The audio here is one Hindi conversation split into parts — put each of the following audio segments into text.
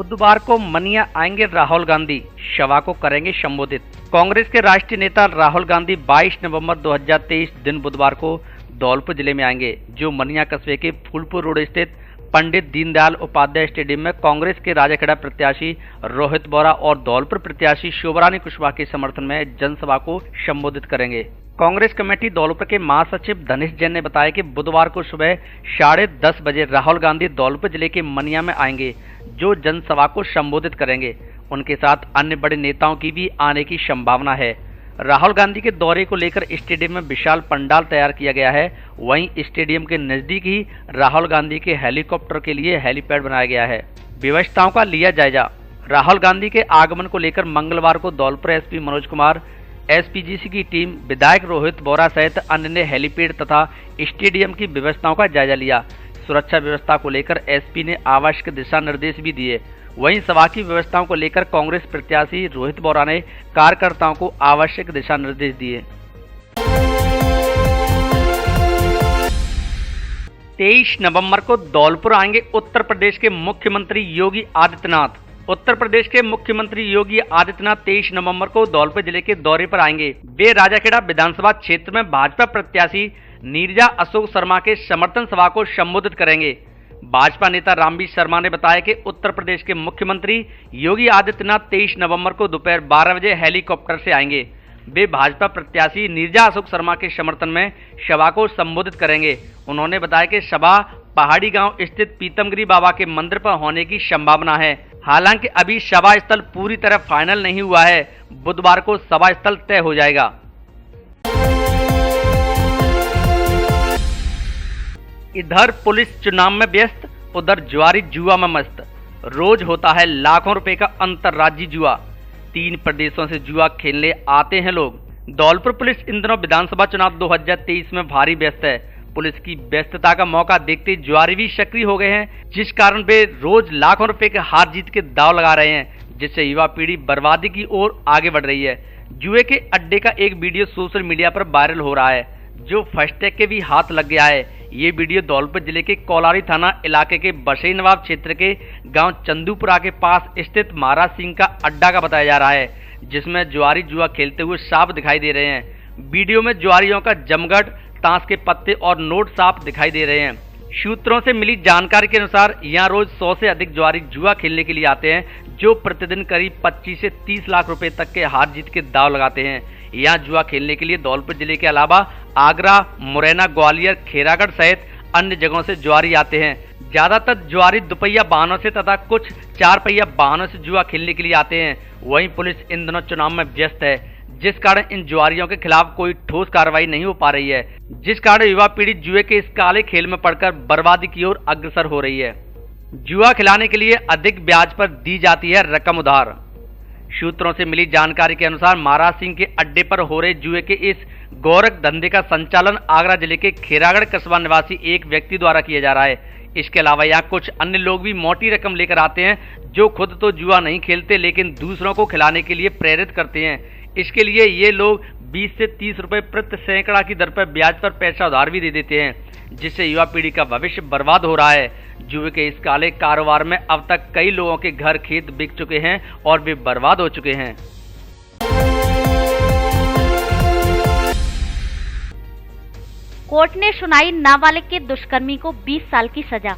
बुधवार को मनिया आएंगे राहुल गांधी, सभा को करेंगे संबोधित। कांग्रेस के राष्ट्रीय नेता राहुल गांधी 22 नवंबर 2023 दिन बुधवार को धौलपुर जिले में आएंगे, जो मनिया कस्बे के फूलपुर रोड स्थित पंडित दीनदयाल उपाध्याय स्टेडियम में कांग्रेस के राजाखेड़ा प्रत्याशी रोहित बोरा और धौलपुर प्रत्याशी शोभरानी कुशवाहा के समर्थन में जनसभा को संबोधित करेंगे। कांग्रेस कमेटी धौलपुर के महासचिव धनेश जैन ने बताया कि बुधवार को सुबह 10:30 बजे राहुल गांधी धौलपुर जिले के मनिया में आएंगे, जो जनसभा को संबोधित करेंगे। उनके साथ अन्य बड़े नेताओं की भी आने की संभावना है। राहुल गांधी के दौरे को लेकर स्टेडियम में विशाल पंडाल तैयार किया गया है। वहीं स्टेडियम के नजदीक ही राहुल गांधी के हेलीकॉप्टर के लिए हेलीपैड बनाया गया है। व्यवस्थाओं का लिया जायजा। राहुल गांधी के आगमन को लेकर मंगलवार को धौलपुर एसपी मनोज कुमार, एसपीजीसी की टीम, विधायक रोहित बोरा सहित अन्य ने हेलीपैड तथा स्टेडियम की व्यवस्थाओं का जायजा लिया। सुरक्षा व्यवस्था को लेकर एसपी ने आवश्यक दिशा निर्देश भी दिए। वहीं सभा की व्यवस्थाओं को लेकर कांग्रेस प्रत्याशी रोहित बोरा ने कार्यकर्ताओं को आवश्यक दिशा निर्देश दिए। 23 नवंबर को धौलपुर आएंगे उत्तर प्रदेश के मुख्यमंत्री योगी आदित्यनाथ। उत्तर प्रदेश के मुख्यमंत्री योगी आदित्यनाथ 23 नवंबर को धौलपुर जिले के दौरे पर आएंगे। वे राजाखेड़ा विधानसभा क्षेत्र में भाजपा प्रत्याशी नीरजा अशोक शर्मा के समर्थन सभा को संबोधित करेंगे। भाजपा नेता रामबीर शर्मा ने बताया कि उत्तर प्रदेश के मुख्यमंत्री योगी आदित्यनाथ 23 नवंबर को दोपहर 12 बजे हेलीकॉप्टर से आएंगे। वे भाजपा प्रत्याशी नीरजा अशोक शर्मा के समर्थन में सभा को संबोधित करेंगे। उन्होंने बताया कि सभा पहाड़ी गांव स्थित पीतमगिरी बाबा के मंदिर पर होने की संभावना है। हालांकि अभी सभा स्थल पूरी तरह फाइनल नहीं हुआ है। बुधवार को सभा स्थल तय हो जाएगा। इधर पुलिस चुनाव में व्यस्त, उधर जुआरी जुआ में मस्त। रोज होता है लाखों रुपए का अंतर्राज्यीय जुआ। 3 प्रदेशों से जुआ खेलने आते हैं लोग। धौलपुर पुलिस इन दिनों विधानसभा चुनाव 2023 में भारी व्यस्त है। पुलिस की व्यस्तता का मौका देखते जुआरी भी सक्रिय हो गए हैं, जिस कारण वे रोज लाखों रुपए के हार जीत के दांव लगा रहे हैं, जिससे युवा पीढ़ी बर्बादी की ओर आगे बढ़ रही है। जुए के अड्डे का एक वीडियो सोशल मीडिया पर वायरल हो रहा है, जो फास्टैग के भी हाथ लग गया है। ये वीडियो धौलपुर जिले के कोलारी थाना इलाके के बसई नवाब क्षेत्र के गांव चंदूपुरा के पास स्थित महाराज सिंह का अड्डा का बताया जा रहा है, जिसमें जुआरी जुआ खेलते हुए साफ दिखाई दे रहे हैं। वीडियो में जुआरियों का जमघट, ताश के पत्ते और नोट साफ दिखाई दे रहे हैं। सूत्रों से मिली जानकारी के अनुसार यहाँ रोज 100 से अधिक जुआरी जुआ खेलने के लिए आते हैं, जो प्रतिदिन करीब 25 से 30 लाख रुपए तक के हार जीत के दांव लगाते हैं। यहाँ जुआ खेलने के लिए धौलपुर जिले के अलावा आगरा, मुरैना, ग्वालियर, खेरागढ़ सहित अन्य जगहों से जुआरी आते हैं। ज्यादातर जुआरी दुपहिया वाहनों से तथा कुछ 4 पहिया वाहनों से जुआ खेलने के लिए आते हैं। वहीं पुलिस इन दिनों चुनाव में व्यस्त है, जिस कारण इन जुआरियों के खिलाफ कोई ठोस कार्रवाई नहीं हो पा रही है, जिस कारण युवा पीढ़ी जुए के इस काले खेल में पड़कर बर्बादी की ओर अग्रसर हो रही है। जुआ खिलाने के लिए अधिक ब्याज पर दी जाती है रकम उधार। सूत्रों से मिली जानकारी के अनुसार महाराज सिंह के अड्डे पर हो रहे जुए के इस गोरख धंधे का संचालन आगरा जिले के खेरागढ़ कस्बा निवासी एक व्यक्ति द्वारा किया जा रहा है। इसके अलावा यहाँ कुछ अन्य लोग भी मोटी रकम लेकर आते हैं, जो खुद तो जुआ नहीं खेलते लेकिन दूसरों को खिलाने के लिए प्रेरित करते हैं। इसके लिए ये लोग 20 से 30 रुपए प्रति सैकड़ा की दर पर ब्याज पर पैसा उधार भी दे देते हैं, जिससे युवा पीढ़ी का भविष्य बर्बाद हो रहा है। जुए के इस काले कारोबार में अब तक कई लोगों के घर खेत बिक चुके हैं और वे बर्बाद हो चुके हैं। कोर्ट ने सुनाई नाबालिग के दुष्कर्मी को 20 साल की सजा।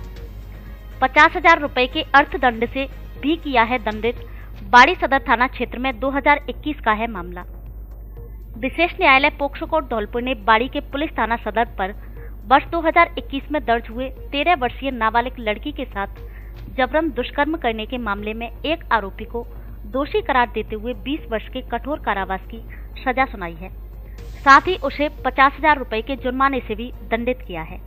50,000 रुपए के अर्थदंड से भी किया है दंडित। बाड़ी सदर थाना क्षेत्र में 2021 का है मामला। विशेष न्यायालय पोक्सो कोर्ट धौलपुर ने बाड़ी के पुलिस थाना सदर पर वर्ष 2021 में दर्ज हुए 13 वर्षीय नाबालिग लड़की के साथ जबरन दुष्कर्म करने के मामले में एक आरोपी को दोषी करार देते हुए 20 वर्ष के कठोर कारावास की सजा सुनाई है। साथ ही उसे 50,000 रुपए के जुर्माने से भी दंडित किया है।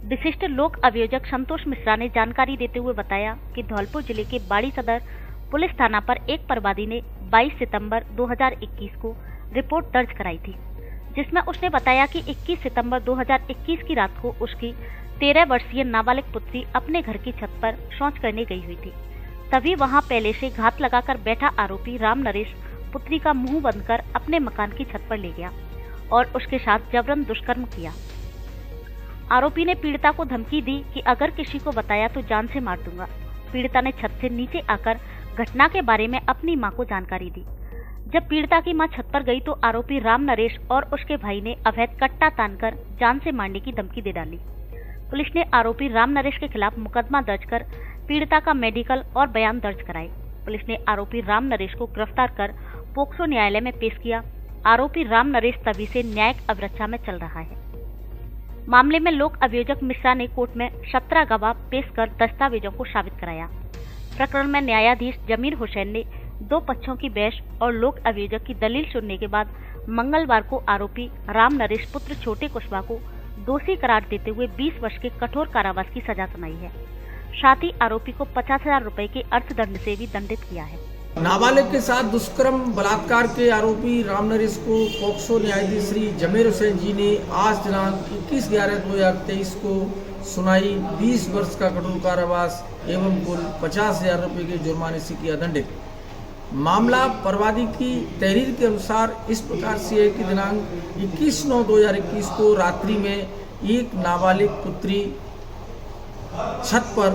विशिष्ट लोक अभियोजक संतोष मिश्रा ने जानकारी देते हुए बताया कि धौलपुर जिले के बाड़ी सदर पुलिस थाना पर एक परिवादी ने 22 सितंबर 2021 को रिपोर्ट दर्ज कराई थी, जिसमें उसने बताया कि 21 सितंबर 2021 की रात को उसकी 13 वर्षीय नाबालिग पुत्री अपने घर की छत पर शौच करने गई हुई थी। तभी वहां पहले से घात लगाकर बैठा आरोपी राम नरेश पुत्री का मुंह बंद कर अपने मकान की छत पर ले गया और उसके साथ जबरन दुष्कर्म किया। आरोपी ने पीड़िता को धमकी दी कि अगर किसी को बताया तो जान से मार दूंगा। पीड़िता ने छत से नीचे आकर घटना के बारे में अपनी मां को जानकारी दी। जब पीड़िता की मां छत पर गई तो आरोपी राम नरेश और उसके भाई ने अवैध कट्टा तानकर जान से मारने की धमकी दे डाली। पुलिस ने आरोपी राम नरेश के खिलाफ मुकदमा दर्ज कर पीड़िता का मेडिकल और बयान दर्ज कराए। पुलिस ने आरोपी राम नरेश को गिरफ्तार कर पोक्सो न्यायालय में पेश किया। आरोपी राम नरेश तभी से न्यायिक अवरक्षा में चल रहा है। मामले में लोक अभियोजक मिश्रा ने कोर्ट में 17 गवाह पेश कर दस्तावेजों को साबित कराया। प्रकरण में न्यायाधीश जमीर हुसैन ने 2 पक्षों की बहस और लोक अभियोजक की दलील सुनने के बाद मंगलवार को आरोपी राम नरेश पुत्र छोटे कुशवाहा को दोषी करार देते हुए 20 वर्ष के कठोर कारावास की सजा सुनाई है। साथ ही आरोपी को 50,000 रुपए के अर्थदंड से भी दंडित किया है। नाबालिग के साथ दुष्कर्म बलात्कार के आरोपी राम नरेश को पोक्सो न्यायाधीश श्री जमीर हुसैन जी ने आज दिनांक 21/11/2023 को सुनाई 20 वर्ष का कठोर कारावास एवं कुल 50,000 रुपए के जुर्माने से किया दंडित। मामला परवादी की तहरीर के अनुसार इस प्रकार से है कि दिनांक 21/9/2021 को रात्रि में एक नाबालिग पुत्री छत पर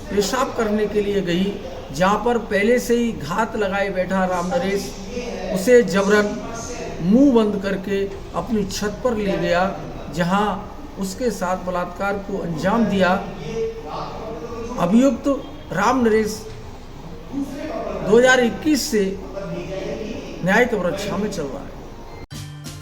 पेशाब करने के लिए गई, जहां पर पहले से ही घात लगाए बैठा राम नरेश उसे जबरन मुंह बंद करके अपनी छत पर ले गया, जहां उसके साथ बलात्कार को अंजाम दिया। अभियुक्त राम नरेश 2021 से न्यायिक अवरक्षा में चल रहा है।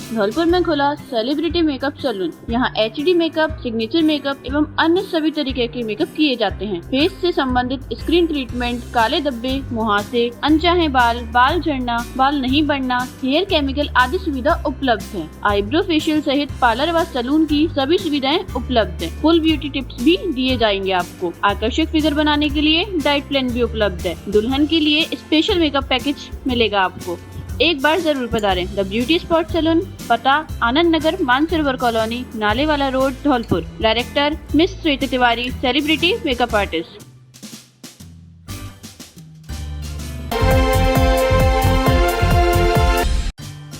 धौलपुर में खुला सेलिब्रिटी मेकअप सैलून। यहाँ HD मेकअप, सिग्नेचर मेकअप एवं अन्य सभी तरीके के मेकअप किए जाते हैं। फेस से संबंधित स्क्रीन ट्रीटमेंट, काले धब्बे, मुहासे, अनचाहे बाल, बाल झड़ना, बाल नहीं बढ़ना, हेयर केमिकल आदि सुविधा उपलब्ध है। आईब्रो फेशियल सहित पार्लर व सैलून की सभी सुविधाएं उपलब्ध है। फुल ब्यूटी टिप्स भी दिए जाएंगे आपको। आकर्षक फिगर बनाने के लिए डाइट प्लान भी उपलब्ध है। दुल्हन के लिए स्पेशल मेकअप पैकेज मिलेगा आपको। एक बार जरूर पधारें। द ब्यूटी स्पॉट सैलून, पता Anand Nagar, Mansarovar colony, Nalewala road, Dholpur. Director miss Shweta Tiwari, celebrity makeup artist.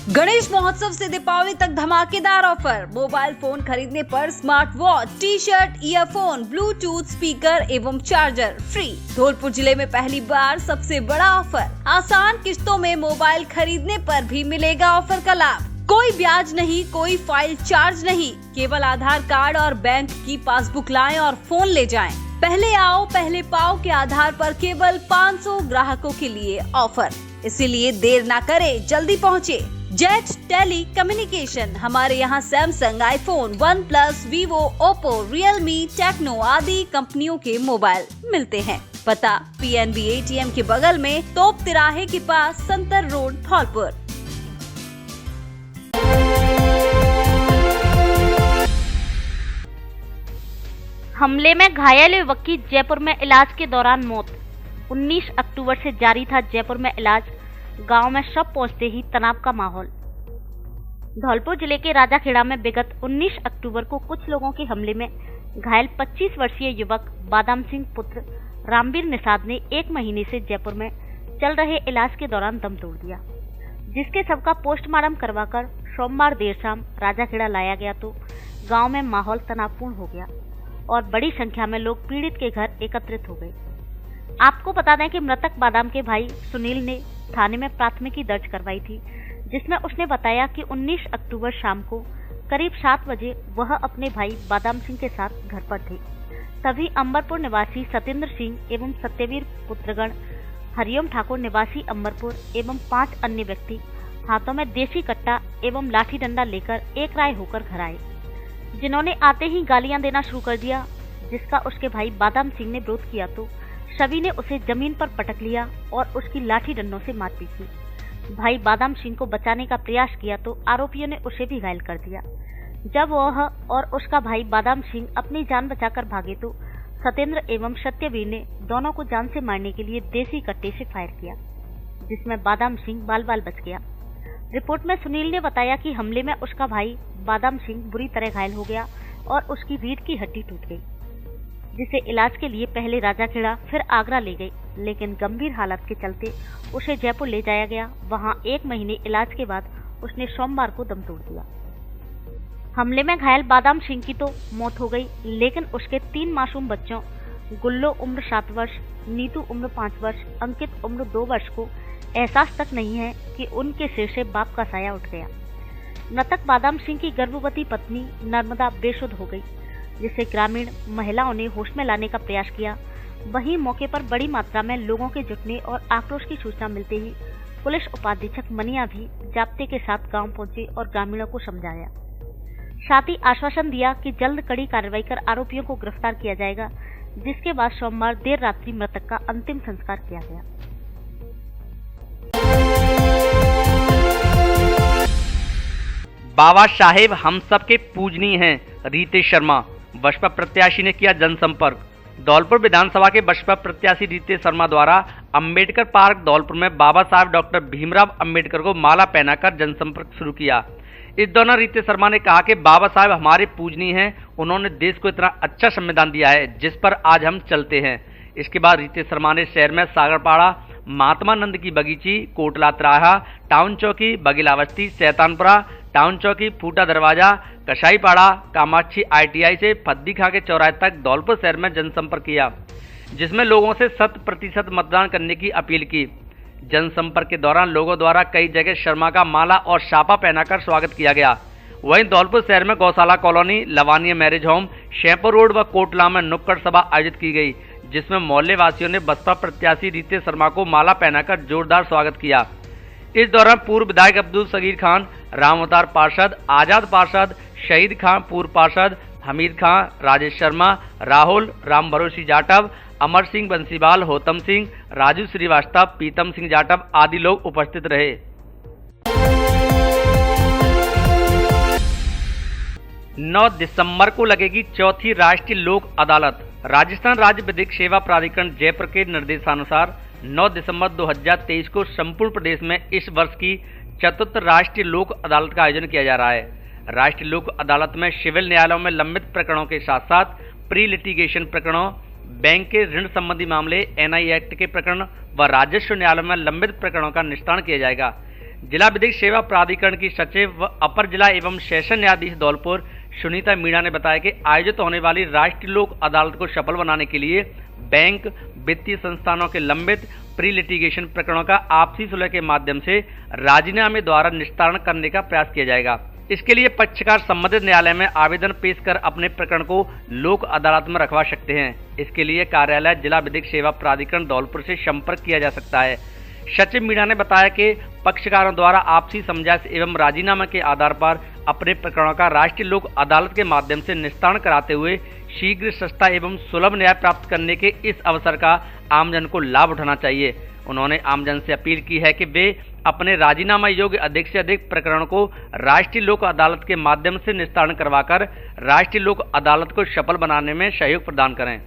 Ganesh Mahotsav से दीपावली तक धमाकेदार ऑफर। मोबाइल फोन खरीदने पर smart watch, T shirt, earphone, Bluetooth speaker एवं चार्जर फ्री। धौलपुर जिले में पहली बार सबसे बड़ा ऑफर। आसान किस्तों में मोबाइल खरीदने पर भी मिलेगा ऑफर का लाभ। कोई ब्याज नहीं, कोई फाइल चार्ज नहीं, केवल आधार कार्ड और बैंक की पासबुक लाएं और फोन ले जाएं। पहले आओ पहले पाओ के आधार पर केवल 500 ग्राहकों के लिए ऑफर, इसीलिए देर ना करें, जल्दी पहुँचे। Jet telecommunication. हमारे यहाँ Samsung, iPhone, OnePlus, Vivo, Oppo, Realme, Tecno आदि कंपनियों के मोबाइल मिलते हैं। पता PNB ATM के बगल में, तोप तिराहे के पास, संतर रोड, धौलपुर। हमले में घायल युवक की जयपुर में इलाज के दौरान मौत। 19 अक्टूबर से जारी था जयपुर में इलाज। गांव में शव पहुंचते ही तनाव का माहौल। धौलपुर जिले के राजाखेड़ा में विगत 19 अक्टूबर को कुछ लोगों के हमले में घायल 25 वर्षीय युवक बादाम सिंह पुत्र रामवीर निषाद ने 1 महीने से जयपुर में चल रहे इलाज के दौरान दम तोड़ दिया, जिसके शव का पोस्टमार्टम करवाकर सोमवार देर शाम राजाखेड़ा लाया गया तो गांव में माहौल तनावपूर्ण हो गया और बड़ी संख्या में लोग पीड़ित के घर एकत्रित हो गए। आपको बता दें कि मृतक बादाम के भाई सुनील ने थाने में प्राथमिकी दर्ज करवाई थी, जिसमें उसने बताया कि 19 अक्टूबर शाम को करीब 7 बजे वह अपने भाई बादाम सिंह के साथ घर पर थे। तभी अंबरपुर निवासी सत्येंद्र सिंह एवं सत्यवीर पुत्रगण, हरिओम ठाकुर निवासी अंबरपुर एवं 5 अन्य व्यक्ति हाथों में देसी कट्टा एवं लाठी डंडा लेकर एक राय होकर घर आए, जिन्होंने आते ही गालियां देना शुरू कर दिया, जिसका उसके भाई बादाम सिंह ने विरोध किया तो सभी ने उसे जमीन पर पटक लिया और उसकी लाठी डंडों से मारपीट की। भाई बादाम सिंह को बचाने का प्रयास किया तो आरोपियों ने उसे भी घायल कर दिया। जब वह और उसका भाई बादाम सिंह अपनी जान बचाकर भागे तो सत्येंद्र एवं सत्यवीर ने दोनों को जान से मारने के लिए देसी कट्टे से फायर किया, जिसमें बादाम सिंह बाल बाल बच गया। रिपोर्ट में सुनील ने बताया कि हमले में उसका भाई बादाम सिंह बुरी तरह घायल हो गया और उसकी रीढ़ की हड्डी टूट गई, जिसे इलाज के लिए पहले राजाखेड़ा फिर आगरा ले गई, लेकिन गंभीर हालत के चलते उसे जयपुर ले जाया गया। वहां 1 महीने इलाज के बाद उसने सोमवार को दम तोड़ दिया। हमले में घायल बादाम सिंह की तो मौत हो गई, लेकिन उसके 3 मासूम बच्चों गुल्लो उम्र 7 वर्ष, नीतू उम्र 5 वर्ष, अंकित उम्र 2 वर्ष को एहसास तक नहीं है कि उनके सिर से बाप का साया उठ गया। मृतक बादाम सिंह की गर्भवती पत्नी नर्मदा बेसुध हो गई, जिसे ग्रामीण महिलाओं ने होश में लाने का प्रयास किया। वहीं मौके पर बड़ी मात्रा में लोगों के जुटने और आक्रोश की सूचना मिलते ही पुलिस उपाधीक्षक मनिया भी जाब्ते के साथ गांव पहुंचे और ग्रामीणों को समझाया। साथ ही आश्वासन दिया कि जल्द कड़ी कार्रवाई कर आरोपियों को गिरफ्तार किया जाएगा, जिसके बाद सोमवार देर रात्रि मृतक का अंतिम संस्कार किया गया। बाबा साहेब हम सबके पूजनीय हैं, रितेश शर्मा। बसपा प्रत्याशी ने किया जनसंपर्क। धौलपुर विधानसभा के बसपा प्रत्याशी रितेश शर्मा द्वारा अंबेडकर पार्क धौलपुर में बाबा साहेब डॉक्टर भीमराव अंबेडकर को माला पहनाकर जनसंपर्क शुरू किया। इस दौरान रितेश शर्मा ने कहा कि बाबा साहेब हमारे पूजनीय हैं, उन्होंने देश को इतना अच्छा संविधान दिया है जिस पर आज हम चलते हैं। इसके बाद रितेश शर्मा ने शहर में सागरपाड़ा, महात्मा नंद की बगीची, कोटला त्राहा, टाउन चौकी, बगीलावस्ती, शैतानपुरा, टाउन चौकी, फूटा दरवाजा, कसाईपाड़ा, कामाक्षी ITI से फद्दी खा के चौराहे तक धौलपुर शहर में जनसंपर्क किया, जिसमें लोगों से 100% मतदान करने की अपील की। जनसंपर्क के दौरान लोगों द्वारा कई जगह शर्मा का माला और छापा पहनाकर स्वागत किया गया। वहीं धौलपुर शहर में Gaushala colony, Lavania marriage home, Shaimpur road व कोटला में नुक्कड़ सभा आयोजित की गई, जिसमें मोहल्ले वासियों ने बसपा प्रत्याशी रितेश शर्मा को माला पहनाकर जोरदार स्वागत किया। इस दौरान पूर्व विधायक अब्दुल सगीर खान, राम अवतार पार्षद, आजाद पार्षद, शहीद खान पूर्व पार्षद, हमीद खान, राजेश शर्मा, राहुल, राम भरोसी जाटव, अमर सिंह बंसीवाल, होतम सिंह, राजू श्रीवास्तव, पीतम सिंह जाटव आदि लोग उपस्थित रहे। 9 दिसंबर को लगेगी चौथी राष्ट्रीय लोक अदालत। राजस्थान राज्य विधिक सेवा प्राधिकरण जयपुर के निर्देशानुसार 9 दिसंबर 2023 को संपूर्ण प्रदेश में इस वर्ष की चतुर्थ राष्ट्रीय लोक अदालत का आयोजन किया जा रहा है। राष्ट्रीय लोक अदालत में सिविल न्यायालयों में लंबित प्रकरणों के साथ साथ प्री लिटिगेशन प्रकरणों, बैंक के ऋण संबंधी मामले, NI एक्ट के प्रकरण व राजस्व न्यायालयों में लंबित प्रकरणों का निस्तारण किया जाएगा। जिला विधिक सेवा प्राधिकरण की सचिव व अपर जिला एवं सेशन न्यायाधीश धौलपुर सुनीता मीणा ने बताया कि आयोजित होने वाली राष्ट्रीय लोक अदालत को सफल बनाने के लिए बैंक, वित्तीय संस्थानों के लंबित प्री लिटिगेशन प्रकरणों का आपसी सुलह के माध्यम से राजीनामे द्वारा निस्तारण करने का प्रयास किया जाएगा। इसके लिए पक्षकार संबंधित न्यायालय में आवेदन पेश कर अपने प्रकरण को लोक अदालत में रखवा सकते हैं। इसके लिए कार्यालय जिला विधिक सेवा प्राधिकरण धौलपुर से संपर्क किया जा सकता है। सचिव मीणा ने बताया कि पक्षकारों द्वारा आपसी समझौते एवं राजीनामे के आधार पर अपने प्रकरणों का राष्ट्रीय लोक अदालत के माध्यम से निस्तारण कराते हुए शीघ्र, सस्ता एवं सुलभ न्याय प्राप्त करने के इस अवसर का आमजन को लाभ उठाना चाहिए। उन्होंने आमजन से अपील की है कि वे अपने राजीनामा योग्य अधिक से अधिक प्रकरणों को राष्ट्रीय लोक अदालत के माध्यम से निस्तारण करवाकर राष्ट्रीय लोक अदालत को सफल बनाने में सहयोग प्रदान करें।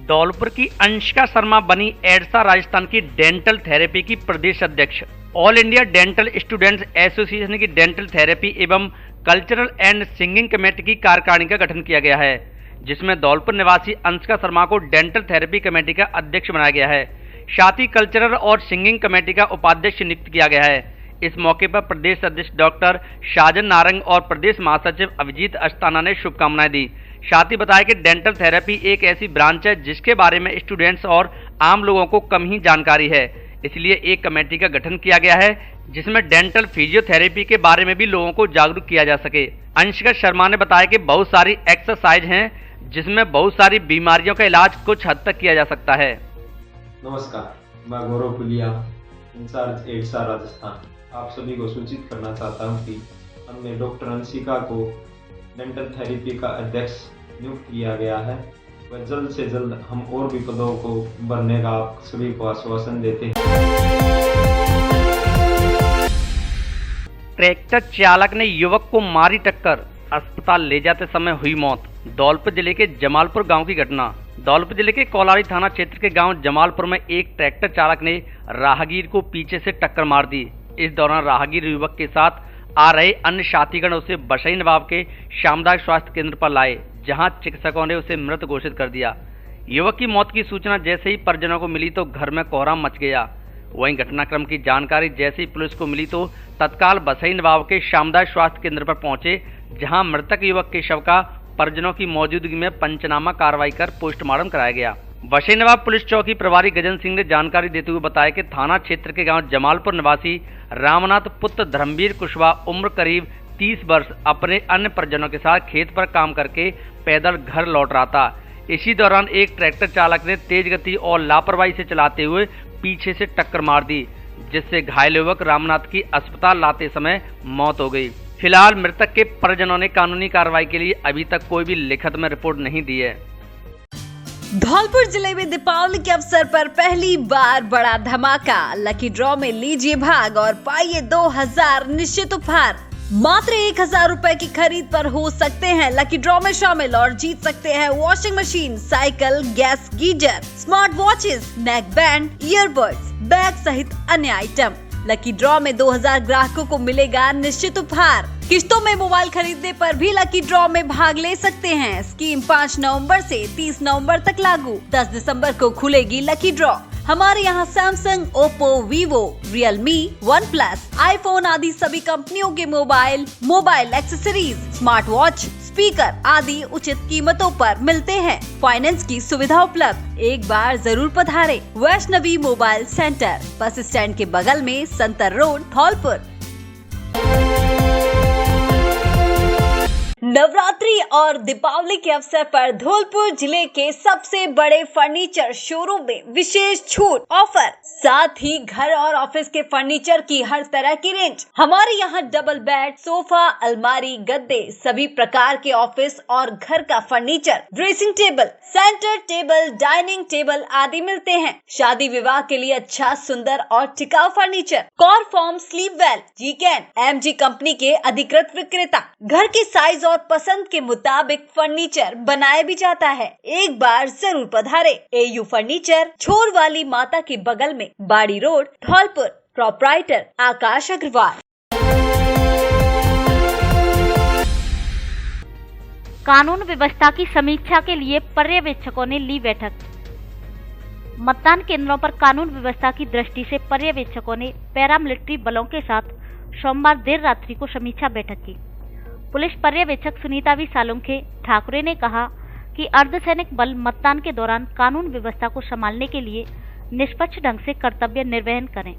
धौलपुर की अंशिका शर्मा बनी एडसा राजस्थान की डेंटल थेरेपी की प्रदेश अध्यक्ष। All India dental students association की डेंटल थेरेपी एवं कल्चरल एंड सिंगिंग कमेटी की कार्यकारिणी का गठन किया गया है, जिसमें धौलपुर निवासी अंशिका शर्मा को डेंटल थेरेपी कमेटी का अध्यक्ष बनाया गया है। साथ ही कल्चरल और सिंगिंग कमेटी का उपाध्यक्ष नियुक्त किया गया है। इस मौके पर प्रदेश अध्यक्ष डॉक्टर साजन नारंग और प्रदेश महासचिव अभिजीत अस्थाना ने शुभकामनाएं दी। साथ ही बताया कि डेंटल थेरेपी एक ऐसी ब्रांच है जिसके बारे में स्टूडेंट्स और आम लोगों को कम ही जानकारी है, इसलिए एक कमेटी का गठन किया गया है जिसमें डेंटल फिजियोथेरेपी के बारे में भी लोगों को जागरूक किया जा सके। अंशिका शर्मा ने बताया कि बहुत सारी एक्सरसाइज हैं जिसमें बहुत सारी बीमारियों का इलाज कुछ हद तक किया जा सकता है। नमस्कार, मैं गौरव पुलिया, इंचार्ज एडसा राजस्थान। आप सभी को सूचित करना चाहता हूं कि हमने डॉक्टर अंशिका को डेंटल थेरेपी का अध्यक्ष नियुक्त किया गया है। वह जल्द से जल्द हम और भी पदों को भरने का आप सभी को आश्वासन देते हैं। ट्रैक्टर चालक ने युवक को मारी टक्कर, अस्पताल ले जाते समय हुई मौत। धौलपुर जिले के जमालपुर गांव की घटना। धौलपुर जिले के कोलारी थाना क्षेत्र के गांव जमालपुर में एक ट्रैक्टर चालक ने राहगीर को पीछे से टक्कर मार दी। इस दौरान राहगीर युवक के साथ आ रहे अन्य साथीगण उसे बसई नवाब के सामुदायिक स्वास्थ्य केंद्र पर लाए, जहां चिकित्सकों ने उसे मृत घोषित कर दिया। युवक की मौत की सूचना जैसे ही परिजनों को मिली तो घर में कोहराम मच गया। वहीं घटनाक्रम की जानकारी जैसे ही पुलिस को मिली तो तत्काल बसई नवाब के सामुदायिक स्वास्थ्य केंद्र पर पहुंचे, जहां मृतक युवक के शव का परिजनों की मौजूदगी में पंचनामा कार्रवाई कर पोस्टमार्टम कराया गया। बसई नवाब पुलिस चौकी प्रभारी गजन सिंह ने जानकारी देते हुए बताया कि थाना क्षेत्र के गांव जमालपुर निवासी रामनाथ पुत्र धर्मवीर कुशवाहा उम्र करीब 30 वर्ष अपने अन्य परिजनों के साथ खेत पर काम करके पैदल घर लौट रहा था। इसी दौरान एक ट्रैक्टर चालक ने तेज गति और लापरवाही से चलाते हुए पीछे से टक्कर मार दी, जिससे घायल युवक रामनाथ की अस्पताल लाते समय मौत हो गई। फिलहाल मृतक के परिजनों ने कानूनी कार्रवाई के लिए अभी तक कोई भी लिखित में रिपोर्ट नहीं दी है। धौलपुर जिले में दीपावली के अवसर पर पहली बार बड़ा धमाका। लकी ड्रॉ में लीजिए भाग और पाइए 2000 निश्चित उपहार। मात्र 1000 रुपए की खरीद पर हो सकते हैं लकी ड्रॉ में शामिल और जीत सकते हैं washing machine, cycle, gas geyser, smart watches, neck band, earbuds, bag सहित अन्य आइटम। लकी ड्रॉ में 2000 ग्राहकों को मिलेगा निश्चित उपहार। किस्तों में मोबाइल खरीदने पर भी लकी ड्रॉ में भाग ले सकते हैं। स्कीम 5 नवंबर से 30 नवंबर तक लागू। 10 दिसंबर को खुलेगी लकी ड्रॉ। हमारे यहाँ Samsung, Oppo, Vivo, Realme, one plus, iPhone आदि सभी कंपनियों के mobile accessories, smart watch, speaker आदि उचित कीमतों पर मिलते हैं। फाइनेंस की सुविधा उपलब्ध। एक बार जरूर पधारें। Vaishnavi mobile centre, bus stand के बगल में, संतर रोड, धौलपुर। नवरात्रि और दीपावली के अवसर पर धौलपुर जिले के सबसे बड़े फर्नीचर शोरूम में विशेष छूट ऑफर, साथ ही घर और ऑफिस के फर्नीचर की हर तरह की रेंज। हमारे यहाँ डबल बेड, सोफा, अलमारी, गद्दे, सभी प्रकार के ऑफिस और घर का furniture, dressing table, centre table, dining table आदि मिलते हैं। शादी विवाह के लिए अच्छा, सुंदर और टिकाऊ फर्नीचर। कॉर फॉर्म, स्लीप वेल, जीकैन, एमजी कंपनी के अधिकृत विक्रेता। घर के साइज और पसंद के मुताबिक फर्नीचर बनाया भी जाता है। एक बार जरूर पधारे। एयू फर्नीचर, छोर वाली माता के बगल में, बाड़ी रोड, धौलपुर। प्रोप्राइटर आकाश अग्रवाल। कानून व्यवस्था की समीक्षा के लिए पर्यवेक्षकों ने ली बैठक। मतदान केंद्रों पर कानून व्यवस्था की दृष्टि से पर्यवेक्षकों ने पैरामिलिट्री बलों के साथ सोमवार देर रात्रि को समीक्षा बैठक की। पुलिस पर्यवेक्षक सुनीता वी सालुंखे ठाकुरे ने कहा कि अर्धसैनिक बल मतदान के दौरान कानून व्यवस्था को संभालने के लिए निष्पक्ष ढंग से कर्तव्य निर्वहन करें।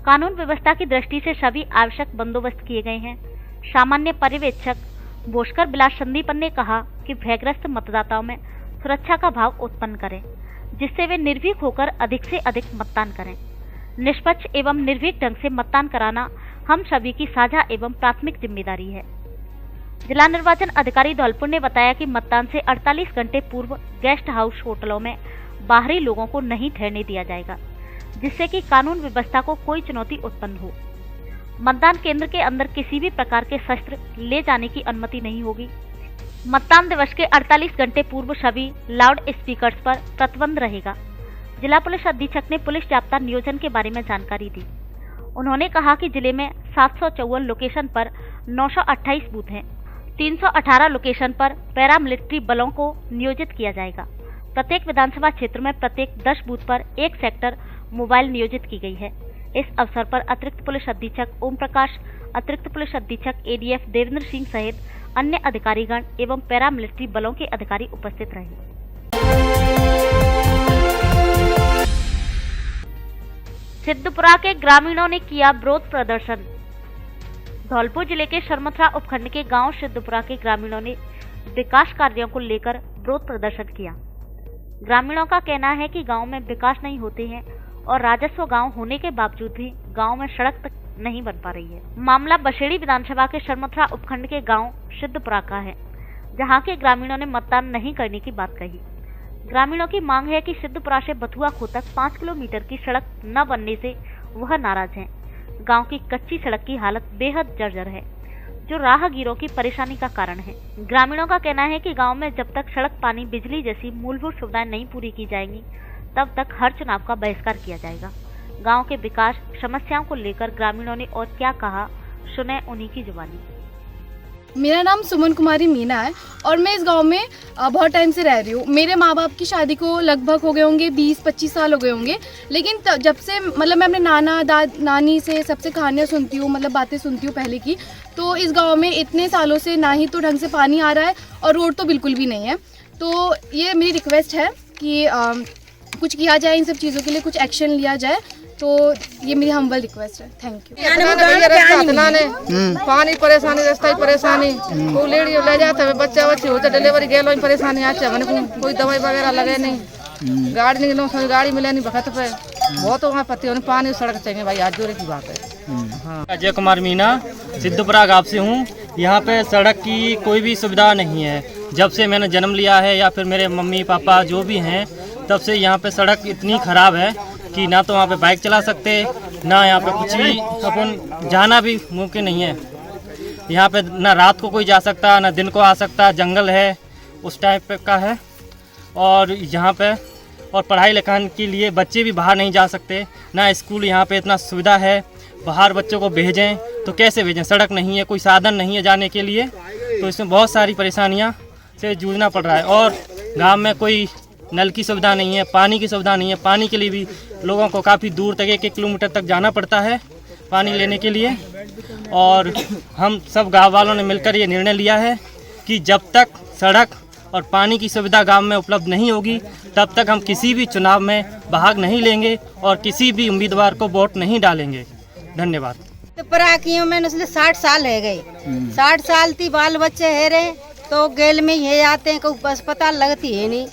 कानून व्यवस्था की दृष्टि से सभी आवश्यक बंदोबस्त किए गए हैं। सामान्य पर्यवेक्षक भोस्कर बिलास संदीपन ने कहा कि भयग्रस्त मतदाताओं में सुरक्षा का भाव उत्पन्न करें, जिससे वे निर्भीक होकर अधिक से अधिक मतदान करें। निष्पक्ष एवं निर्भीक ढंग से मतदान कराना हम सभी की साझा एवं प्राथमिक जिम्मेदारी है। जिला निर्वाचन अधिकारी धौलपुर ने बताया कि मतदान से 48 घंटे पूर्व गेस्ट हाउस होटलों में बाहरी लोगों को नहीं ठहरने दिया जाएगा, जिससे कि कानून व्यवस्था को कोई चुनौती उत्पन्न हो। मतदान केंद्र के अंदर किसी भी प्रकार के शस्त्र ले जाने की अनुमति नहीं होगी। मतदान दिवस के 48 घंटे पूर्व सभी लाउड स्पीकर्स पर प्रतिबंध रहेगा। जिला पुलिस अधीक्षक ने पुलिस जाब्ता नियोजन के बारे में जानकारी दी। उन्होंने कहा कि जिले में 754 लोकेशन पर 928 बूथ हैं। 318 लोकेशन पर पैरामिलिट्री बलों को नियोजित किया जाएगा। प्रत्येक विधानसभा क्षेत्र में प्रत्येक 10 बूथ पर एक सेक्टर मोबाइल नियोजित की गई है। इस अवसर पर अतिरिक्त पुलिस अधीक्षक ओम प्रकाश, अतिरिक्त पुलिस अधीक्षक एडीएफ देवेंद्र सिंह सहित अन्य अधिकारीगण एवं पैरामिलिट्री बलों के अधिकारी उपस्थित रहे। सिद्धपुरा के ग्रामीणों ने किया विरोध प्रदर्शन। धौलपुर जिले के शर्मथरा उपखंड के गांव सिद्धपुरा के ग्रामीणों ने विकास कार्यों को लेकर विरोध प्रदर्शन किया। ग्रामीणों का कहना है कि गांव में विकास नहीं होते हैं और राजस्व गांव होने के बावजूद भी गांव में सड़क तक नहीं बन पा रही है। मामला बसेड़ी विधानसभा के शर्मथरा उपखंड के गांव सिद्धपुरा का है, जहां के ग्रामीणों ने मतदान नहीं करने की बात कही। ग्रामीणों की मांग है कि सिद्धपुरा से बथुआ खो तक 5 किलोमीटर की सड़क न बनने से वह नाराज हैं। गांव की कच्ची सड़क की हालत बेहद जर्जर है, जो राहगीरों की परेशानी का कारण है। ग्रामीणों का कहना है कि गांव में जब तक सड़क, पानी, बिजली जैसी मूलभूत सुविधाएं नहीं पूरी की जाएंगी, तब तक हर चुनाव का बहिष्कार किया जाएगा। गांव के विकास समस्याओं को लेकर ग्रामीणों ने और क्या कहा, सुने उन्हीं की जुबानी। मेरा नाम सुमन कुमारी मीना है और मैं इस गांव में बहुत टाइम से रह रही हूँ। मेरे माँ बाप की शादी को लगभग हो गए होंगे 20-25 साल हो गए होंगे, लेकिन जब से मतलब मैं अपने नाना नानी से सबसे कहानियाँ सुनती हूँ, मतलब बातें सुनती हूँ पहले की, तो इस गांव में इतने सालों से ना ही तो ढंग से पानी आ रहा है और रोड तो बिल्कुल भी नहीं है। तो ये मेरी रिक्वेस्ट है कि कुछ किया जाए, इन सब चीज़ों के लिए कुछ एक्शन लिया जाए। तो ये मेरी हम्बल रिक्वेस्ट है। Thank you. पानी परेशानी, रास्ता ही परेशानी, को लेडी ले जाते हैं, बच्चा बच्चे होते डिलीवरी गेलो परेशानी आते हैं, मैंने कोई दवाई वगैरह लगे नहीं, गाड़ी निकलो गाड़ी मिले नहीं बखत पे, बहुत वहाँ पति होने पानी सड़क चाहिए भाई, आज जोरे की बात है। अजय कुमार मीना सिद्धपुरा गाँव से हूँ। यहाँ पे सड़क की कोई भी सुविधा नहीं है। जब से मैंने जन्म लिया है या फिर मेरे मम्मी पापा जो भी हैं, तब से यहाँ पे सड़क इतनी ख़राब है कि ना तो वहाँ पे बाइक चला सकते, ना यहाँ पे कुछ भी अपन जाना भी मुमकिन नहीं है। यहाँ पे ना रात को कोई जा सकता, ना दिन को आ सकता, जंगल है उस टाइप का है। और यहाँ पे और पढ़ाई लिखाई के लिए बच्चे भी बाहर नहीं जा सकते, ना स्कूल यहाँ पे इतना सुविधा है, बाहर बच्चों को भेजें तो कैसे भेजें, सड़क नहीं है, कोई साधन नहीं है जाने के लिए। तो इसमें बहुत सारी परेशानियाँ से जूझना पड़ रहा है। और गाँव में कोई नल की सुविधा नहीं है, पानी की सुविधा नहीं है। पानी के लिए भी लोगों को काफ़ी दूर तक 1-1 किलोमीटर तक जाना पड़ता है पानी लेने के लिए। और हम सब गांव वालों ने मिलकर ये निर्णय लिया है कि जब तक सड़क और पानी की सुविधा गांव में उपलब्ध नहीं होगी, तब तक हम किसी भी चुनाव में भाग नहीं लेंगे और किसी भी उम्मीदवार को वोट नहीं डालेंगे। धन्यवाद। पराकियों में नस्ल 60 साल रह गई, 60 साल थी, बाल बच्चे है रहे तो गेल में ही आते हैं, कोई अस्पताल लगती है नहीं।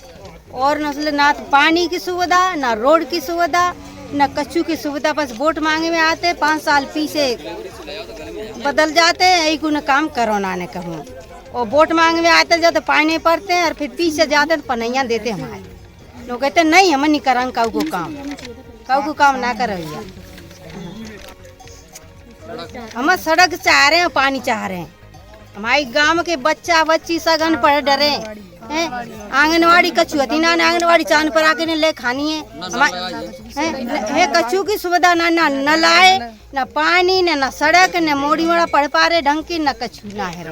और नस्ल ना पानी की सुविधा, ना रोड की सुविधा, ना कच्चू की सुविधा, बस वोट मांगे में आते 5 साल पीछे बदल जाते हैं, यही को न काम करो ना कहूँ। और वोट मांगे में आते जाते पानी पड़ते हैं और फिर पीछे जाते हैं पनैया देते हमारे लोग, कहते नहीं हम नहीं करेंगे काऊ को काम ना करो। हम सड़क चाह रहे हैं, पानी चाह रहे हैं। हमारे गांव के बच्चा बच्ची सगन पर डरे हैं, आंगनवाड़ी कच्चू होती ना, आंगनवाड़ी चांद पर आके ले खानी है, कच्चू की सुविधा ना नल आए, ना पानी, ना सड़क, ना मोड़ी मोड़ा पड़ पा रहे ढंग की, ना कच्चू ना है।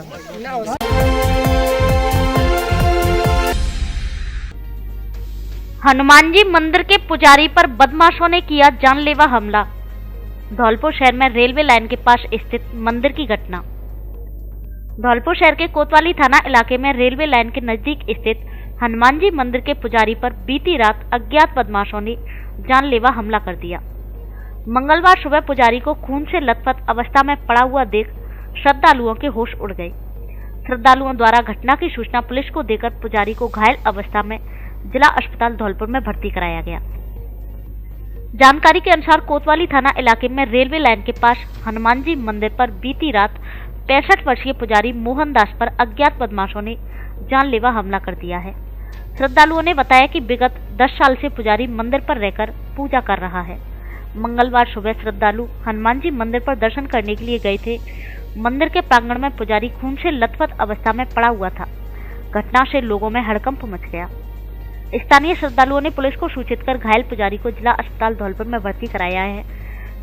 हनुमान जी मंदिर के पुजारी पर बदमाशों ने किया जानलेवा हमला। धौलपुर शहर में रेलवे लाइन के पास स्थित मंदिर की घटना। धौलपुर शहर के कोतवाली थाना इलाके में रेलवे लाइन के नजदीक स्थित हनुमान जी मंदिर के पुजारी पर बीती रात अज्ञात बदमाशों ने जानलेवा हमला कर दिया। मंगलवार सुबह पुजारी को खून से लथपथ अवस्था में पड़ा हुआ देख श्रद्धालुओं के होश उड़ गए। श्रद्धालुओं द्वारा घटना की सूचना पुलिस को देकर पुजारी को घायल अवस्था में जिला अस्पताल धौलपुर में भर्ती कराया गया। जानकारी के अनुसार कोतवाली थाना इलाके में रेलवे लाइन के पास हनुमान जी मंदिर पर बीती रात 65 वर्षीय पुजारी मोहन दास पर अज्ञात बदमाशों ने जानलेवा हमला कर दिया है। श्रद्धालुओं ने बताया कि विगत 10 साल से पुजारी मंदिर पर रहकर पूजा कर रहा है। मंगलवार सुबह श्रद्धालु हनुमान जी मंदिर पर दर्शन करने के लिए गए थे। मंदिर के प्रांगण में पुजारी खून से लथपथ अवस्था में पड़ा हुआ था। घटना से लोगों में हड़कंप मच गया। स्थानीय श्रद्धालुओं ने पुलिस को सूचित कर घायल पुजारी को जिला अस्पताल धौलपुर में भर्ती कराया है।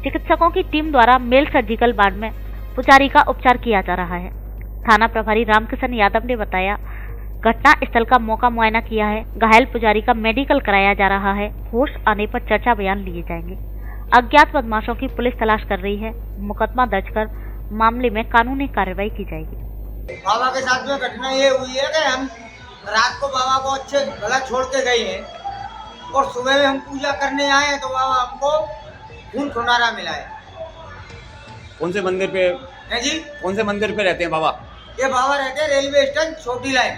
चिकित्सकों की टीम द्वारा मेल सर्जिकल वार्ड में पुजारी का उपचार किया जा रहा है। थाना प्रभारी रामकिशन यादव ने बताया, घटना स्थल का मौका मुआयना किया है। घायल पुजारी का मेडिकल कराया जा रहा है। होश आने पर चर्चा बयान लिए जाएंगे। अज्ञात बदमाशों की पुलिस तलाश कर रही है। मुकदमा दर्ज कर मामले में कानूनी कार्रवाई की जाएगी। बाबा के साथ में घटना ये हुई है कि हम रात को बाबा को अच्छे गला छोड़ के गए हैं और सुबह में हम पूजा करने आए हैं तो बाबा हमको खून खुनारा मिला है। कौन से मंदिर पे है जी? कौन से मंदिर पे रहते हैं बाबा? ये बाबा रहते हैं रेलवे स्टेशन छोटी लाइन,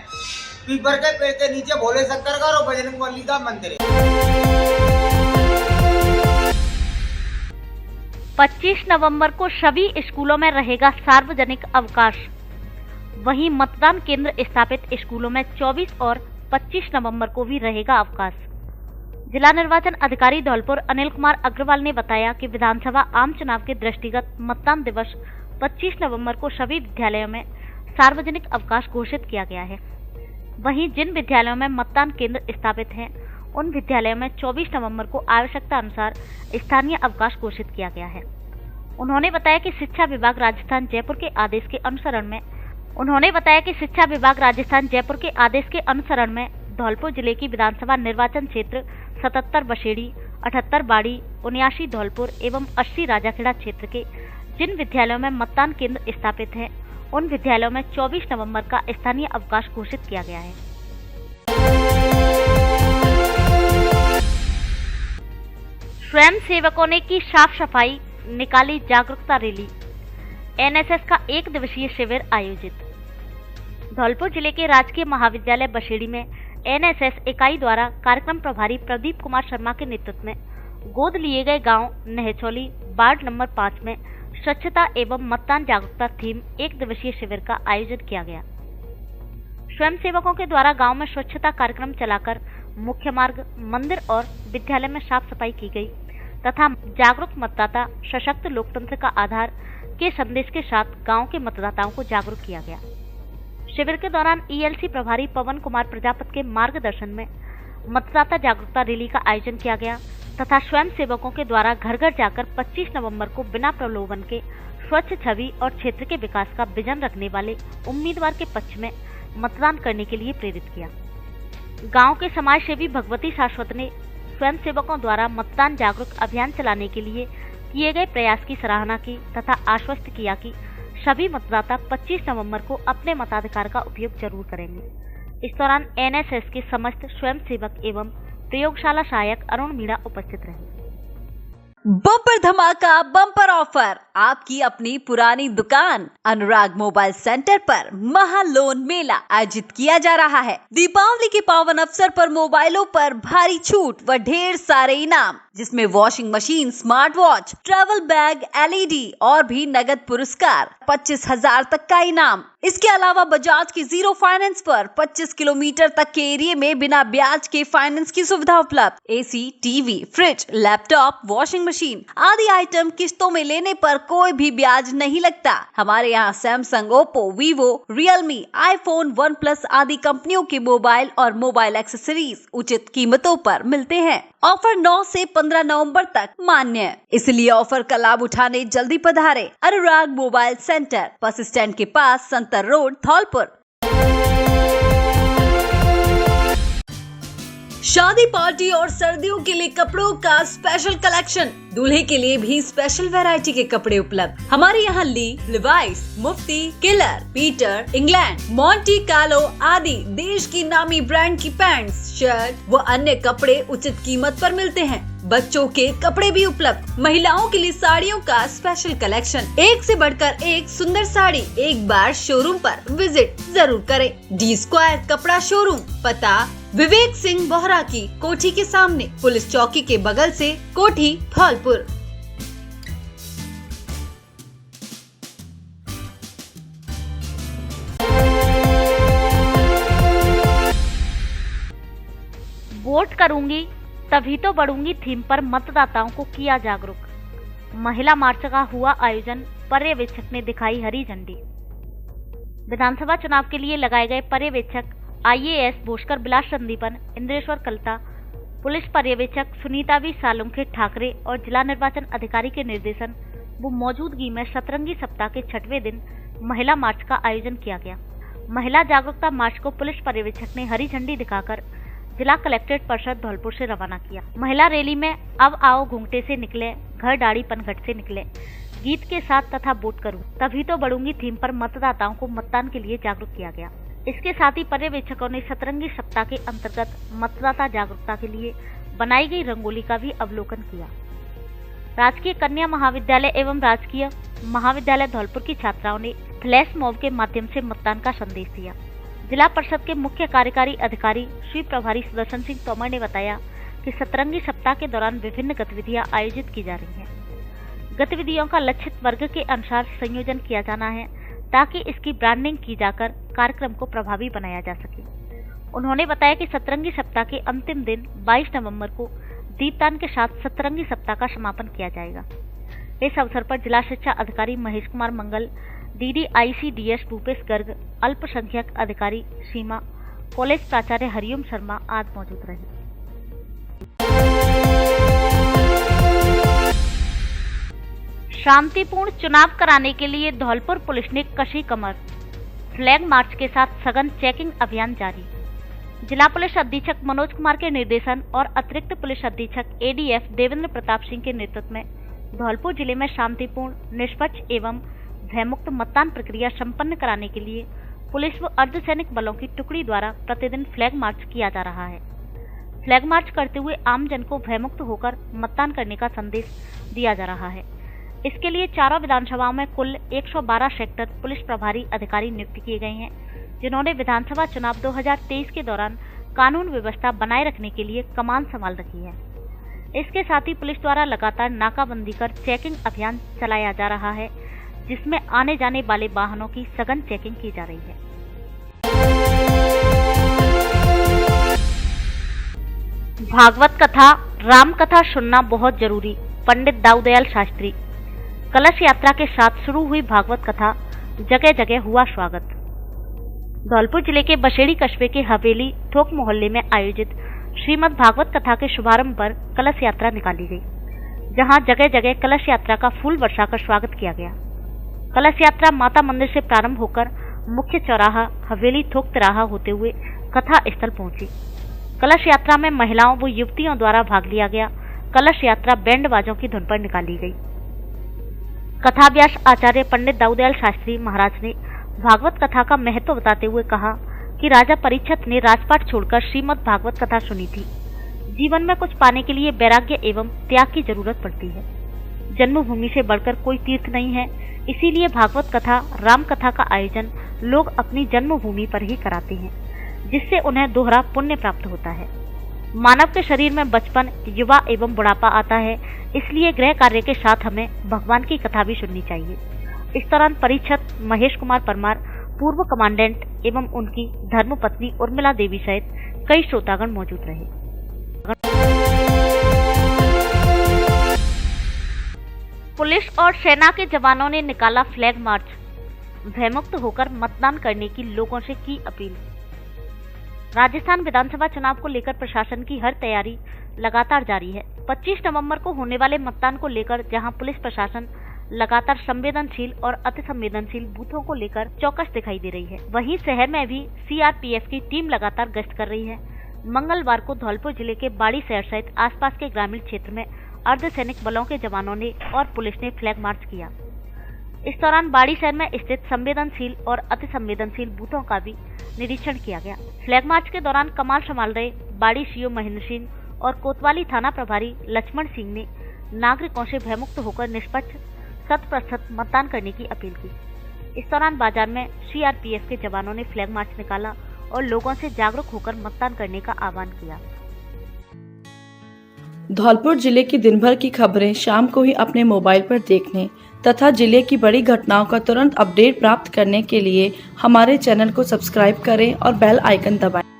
पीपर के पेड़ के नीचे भोले शंकर का और बजरंग बली का मंदिर है। 25 नवंबर को सभी स्कूलों में रहेगा सार्वजनिक अवकाश। वहीं मतदान केंद्र स्थापित स्कूलों में 24 और 25 नवंबर को भी रहेगा अवकाश। जिला निर्वाचन अधिकारी धौलपुर अनिल कुमार अग्रवाल ने बताया कि विधानसभा आम चुनाव के दृष्टिगत मतदान दिवस 25 नवंबर को सभी विद्यालयों में सार्वजनिक अवकाश घोषित किया गया है। वहीं जिन विद्यालयों में मतदान केंद्र स्थापित हैं, उन विद्यालयों में 24 नवंबर को आवश्यकता अनुसार स्थानीय अवकाश घोषित किया गया है। उन्होंने बताया कि शिक्षा विभाग राजस्थान जयपुर के आदेश के अनुसरण में उन्होंने बताया कि शिक्षा विभाग राजस्थान जयपुर के आदेश के अनुसरण में धौलपुर जिले की विधानसभा निर्वाचन क्षेत्र 77 बशेड़ी, 78 बाड़ी, 79 धौलपुर एवं 80 राजाखेड़ा क्षेत्र के जिन विद्यालयों में मतदान केंद्र स्थापित हैं, उन विद्यालयों में 24 नवंबर का स्थानीय अवकाश घोषित किया गया है। स्वयं सेवकों ने की साफ सफाई, निकाली जागरूकता रैली। एनएसएस का 1 दिवसीय शिविर आयोजित। धौलपुर जिले के राजकीय महाविद्यालय बशेड़ी में एनएसएस इकाई द्वारा कार्यक्रम प्रभारी प्रदीप कुमार शर्मा के नेतृत्व में गोद लिए गए गांव नहचौली वार्ड नंबर 5 में स्वच्छता एवं मतदान जागरूकता थीम 1 दिवसीय शिविर का आयोजन किया गया। स्वयं सेवकों के द्वारा गांव में स्वच्छता कार्यक्रम चलाकर मुख्य मार्ग, मंदिर और विद्यालय में साफ सफाई की गई तथा जागरूक मतदाता सशक्त लोकतंत्र का आधार के संदेश के साथ गांव के मतदाताओं को जागरूक किया गया। शिविर के दौरान ईएलसी प्रभारी पवन कुमार प्रजापति के मार्गदर्शन में मतदाता जागरूकता रैली का आयोजन किया गया तथा स्वयं सेवकों के द्वारा घर घर जाकर 25 नवंबर को बिना प्रलोभन के स्वच्छ छवि और क्षेत्र के विकास का विजन रखने वाले उम्मीदवार के पक्ष में मतदान करने के लिए प्रेरित किया। गांव के समाज सेवी भगवती शाश्वत ने स्वयं सेवकों द्वारा मतदान जागरूक अभियान चलाने के लिए किए गए प्रयास की सराहना की तथा आश्वस्त किया कि सभी मतदाता 25 नवंबर को अपने मताधिकार का उपयोग जरूर करेंगे। इस दौरान एनएसएस के समस्त स्वयं सेवक एवं प्रयोगशाला सहायक अरुण मीणा उपस्थित रहे। बम्पर धमाका, बम्पर ऑफर, आपकी अपनी पुरानी दुकान अनुराग मोबाइल सेंटर पर महालोन मेला आयोजित किया जा रहा है। दीपावली के पावन अवसर पर मोबाइलों पर भारी छूट व ढेर सारे इनाम, जिसमें washing machine, smart watch, travel bag, LED और भी नगद पुरस्कार, 25,000 तक का इनाम। इसके अलावा बजाज की 0 फाइनेंस पर 25 किलोमीटर तक के एरिया में बिना ब्याज के फाइनेंस की सुविधा उपलब्ध। AC, TV, fridge, laptop, washing machine आदि आइटम किस्तों में लेने पर कोई भी ब्याज नहीं लगता। हमारे यहाँ Samsung, Oppo, Vivo, Realme, iPhone, one plus आदि कंपनियों के मोबाइल और मोबाइल एक्सेसरीज उचित कीमतों पर मिलते हैं। ऑफर 9 से 15 नवंबर तक मान्य है, इसलिए ऑफर का लाभ उठाने जल्दी पधारे। अनुराग मोबाइल सेंटर, बस स्टैंड के पास, संतर रोड, धौलपुर। शादी, पार्टी और सर्दियों के लिए कपड़ों का स्पेशल कलेक्शन, दूल्हे के लिए भी स्पेशल वैरायटी के कपड़े उपलब्ध। हमारे यहाँ Lee, Levi's, Mufti, Killer, Peter, England, Monte Carlo आदि देश की नामी ब्रांड की पैंट्स, शर्ट व अन्य कपड़े उचित कीमत पर मिलते हैं। बच्चों के कपड़े भी उपलब्ध। महिलाओं के लिए साड़ियों का स्पेशल कलेक्शन, एक से बढ़कर एक सुंदर साड़ी। एक बार शोरूम पर विजिट जरूर करें। डी स्क्वायर कपड़ा शोरूम, पता विवेक सिंह बोहरा की कोठी के सामने, पुलिस चौकी के बगल से, कोठी, धौलपुर। वोट करूंगी तभी तो बढ़ूंगी थीम पर मतदाताओं को किया जागरूक। महिला मार्च का हुआ आयोजन, पर्यवेक्षक ने दिखाई हरी झंडी। विधानसभा चुनाव के लिए लगाए गए पर्यवेक्षक आईएएस भूषकर बिलास संदीपन, इंद्रेश्वर कलता, पुलिस पर्यवेक्षक सुनीता वी सालुंखे ठाकरे और जिला निर्वाचन अधिकारी के निर्देशन वो मौजूदगी में सतरंगी सप्ताह के 6वें दिन महिला मार्च का आयोजन किया गया। महिला जागरूकता मार्च को पुलिस पर्यवेक्षक ने हरी झंडी दिखाकर जिला कलेक्ट्रेट परिषद धौलपुर से रवाना किया। महिला रैली में अब आओ घूंघटे से निकले, घर डाड़ी पनघट से निकले गीत के साथ तथा वोट करूं तभी तो बढ़ूंगी थीम पर मतदाताओं को मतदान के लिए जागरूक किया गया। इसके साथ ही पर्यवेक्षकों ने सतरंगी सप्ताह के अंतर्गत मतदाता जागरूकता के लिए बनाई गई रंगोली का भी अवलोकन किया। राजकीय कन्या महाविद्यालय एवं राजकीय महाविद्यालय धौलपुर की छात्राओं ने फ्लैश मॉब के माध्यम से मतदान का संदेश दिया। जिला परिषद के मुख्य कार्यकारी अधिकारी श्री प्रभारी सुदर्शन सिंह तोमर ने बताया कि सतरंगी सप्ताह के दौरान विभिन्न गतिविधियां आयोजित की जा रही हैं। गतिविधियों का लक्षित वर्ग के अनुसार संयोजन किया जाना है ताकि इसकी ब्रांडिंग की जाकर कार्यक्रम को प्रभावी बनाया जा सके। उन्होंने बताया कि सतरंगी सप्ताह के अंतिम दिन 22 नवंबर को दीपदान के साथ सतरंगी सप्ताह का समापन किया जाएगा। इस अवसर पर जिला शिक्षा अधिकारी महेश कुमार मंगल, DDICDS भूपेश गर्ग, अल्पसंख्यक अधिकारी सीमा, कॉलेज प्राचार्य हरिओम शर्मा आदि मौजूद रहे। शांतिपूर्ण चुनाव कराने के लिए धौलपुर पुलिस ने कसी कमर। फ्लैग मार्च के साथ सघन चेकिंग अभियान जारी। जिला पुलिस अधीक्षक मनोज कुमार के निर्देशन और अतिरिक्त पुलिस अधीक्षक एडीएफ देवेंद्र प्रताप सिंह के नेतृत्व में धौलपुर जिले में शांतिपूर्ण, निष्पक्ष एवं भयमुक्त मतदान प्रक्रिया संपन्न कराने के लिए पुलिस व अर्धसैनिक बलों की टुकड़ी द्वारा प्रतिदिन फ्लैग मार्च किया जा रहा है। फ्लैग मार्च करते हुए आम जन को भयमुक्त होकर मतदान करने का संदेश दिया जा रहा है। इसके लिए चारों विधानसभाओं में कुल 112 सेक्टर पुलिस प्रभारी अधिकारी नियुक्त किए गए हैं, जिन्होंने विधानसभा चुनाव 2023 के दौरान कानून व्यवस्था बनाए रखने के लिए कमान संभाल रखी है। इसके साथ ही पुलिस द्वारा लगातार नाकाबंदी कर चेकिंग अभियान चलाया जा रहा है, जिसमें आने जाने वाले वाहनों की सघन चेकिंग की जा रही है। भागवत कथा, राम कथा सुनना बहुत जरूरी, पंडित दाऊदयाल शास्त्री। कलश यात्रा के साथ शुरू हुई भागवत कथा, जगह जगह हुआ स्वागत। धौलपुर जिले के बसेड़ी कस्बे के हवेली ठोक मोहल्ले में आयोजित श्रीमद् भागवत कथा के शुभारंभ पर कलश यात्रा निकाली गई, जहां जगह जगह कलश यात्रा का फूल बरसाकर स्वागत किया गया। कलश यात्रा माता मंदिर से प्रारंभ होकर मुख्य चौराहा हवेली थोक तिराहा होते हुए कथा स्थल पहुंची। कलश यात्रा में महिलाओं व युवतियों द्वारा भाग लिया गया। कलश यात्रा बैंड बाजों की धुन पर निकाली गई। कथा व्यास आचार्य पंडित दाऊदयाल शास्त्री महाराज ने भागवत कथा का महत्व बताते हुए कहा कि राजा परीक्षित ने राजपाट छोड़कर श्रीमद् भागवत कथा सुनी थी। जीवन में कुछ पाने के लिए वैराग्य एवं त्याग की जरूरत पड़ती है। जन्मभूमि से बढ़कर कोई तीर्थ नहीं है, इसीलिए भागवत कथा, राम कथा का आयोजन लोग अपनी जन्मभूमि पर ही कराते हैं, जिससे उन्हें दोहरा पुण्य प्राप्त होता है। मानव के शरीर में बचपन, युवा एवं बुढ़ापा आता है, इसलिए गृह कार्य के साथ हमें भगवान की कथा भी सुननी चाहिए। इस दौरान परीक्षित, महेश कुमार परमार, पूर्व कमांडेंट एवं उनकी धर्मपत्नी उर्मिला देवी सहित कई श्रोतागण मौजूद रहे। पुलिस और सेना के जवानों ने निकाला फ्लैग मार्च, भयमुक्त होकर मतदान करने की लोगों से की अपील। राजस्थान विधानसभा चुनाव को लेकर प्रशासन की हर तैयारी लगातार जारी है। 25 नवंबर को होने वाले मतदान को लेकर जहां पुलिस प्रशासन लगातार संवेदनशील और अति संवेदनशील बूथों को लेकर चौकस दिखाई दे रही है, वहीं शहर में भी सीआरपीएफ की टीम लगातार गश्त कर रही है। मंगलवार को धौलपुर जिले के बाड़ी शहर सहित आसपास के ग्रामीण क्षेत्र में अर्धसैनिक बलों के जवानों ने और पुलिस ने फ्लैग मार्च किया। इस दौरान बाड़ी शहर में स्थित संवेदनशील और अति संवेदनशील बूथों का भी निरीक्षण किया गया। फ्लैग मार्च के दौरान कमान संभाल रहे बाड़ी सीओ महेंद्र सिंह और कोतवाली थाना प्रभारी लक्ष्मण सिंह ने नागरिकों से भयमुक्त होकर निष्पक्ष 100% मतदान करने की अपील की। इस दौरान बाजार में सीआरपीएफ के जवानों ने फ्लैग मार्च निकाला और लोगों से जागरूक होकर मतदान करने का आह्वान किया। धौलपुर जिले की दिन भर की खबरें शाम को ही अपने मोबाइल पर देखने तथा जिले की बड़ी घटनाओं का तुरंत अपडेट प्राप्त करने के लिए हमारे चैनल को सब्सक्राइब करें और बेल आइकन दबाएं।